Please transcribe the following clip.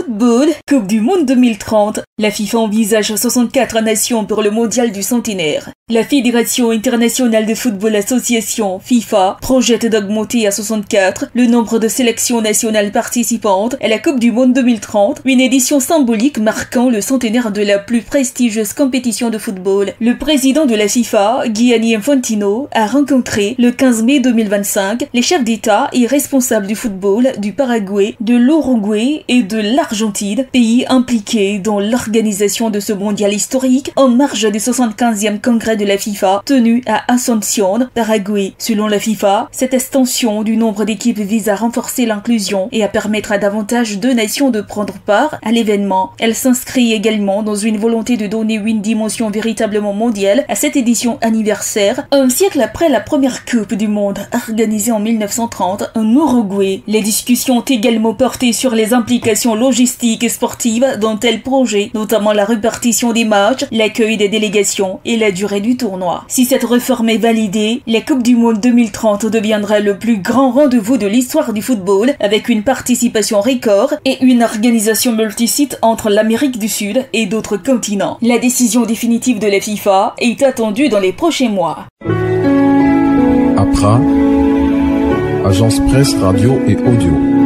Football, Coupe du Monde 2030. La FIFA envisage 64 nations pour le mondial du centenaire. La Fédération internationale de football association, FIFA, projette d'augmenter à 64 le nombre de sélections nationales participantes à la Coupe du Monde 2030, une édition symbolique marquant le centenaire de la plus prestigieuse compétition de football. Le président de la FIFA, Gianni Infantino, a rencontré le 15 mai 2025 les chefs d'État et responsables du football du Paraguay, de l'Uruguay et de l'Argentine, pays impliqués dans l'organisation de ce mondial historique en marge du 75e congrès de la FIFA tenu à Asunción, Paraguay. Selon la FIFA, cette extension du nombre d'équipes vise à renforcer l'inclusion et à permettre à davantage de nations de prendre part à l'événement. Elle s'inscrit également dans une volonté de donner une dimension véritablement mondiale à cette édition anniversaire, un siècle après la première Coupe du Monde organisée en 1930 en Uruguay. Les discussions ont également porté sur les implications logistiques et sportives d'un tel projet, notamment la répartition des matchs, l'accueil des délégations et la durée du tournoi. Si cette réforme est validée, la Coupe du Monde 2030 deviendra le plus grand rendez-vous de l'histoire du football, avec une participation record et une organisation multisite entre l'Amérique du Sud et d'autres continents. La décision définitive de la FIFA est attendue dans les prochains mois. APRA, Agence Presse, Radio et Audio.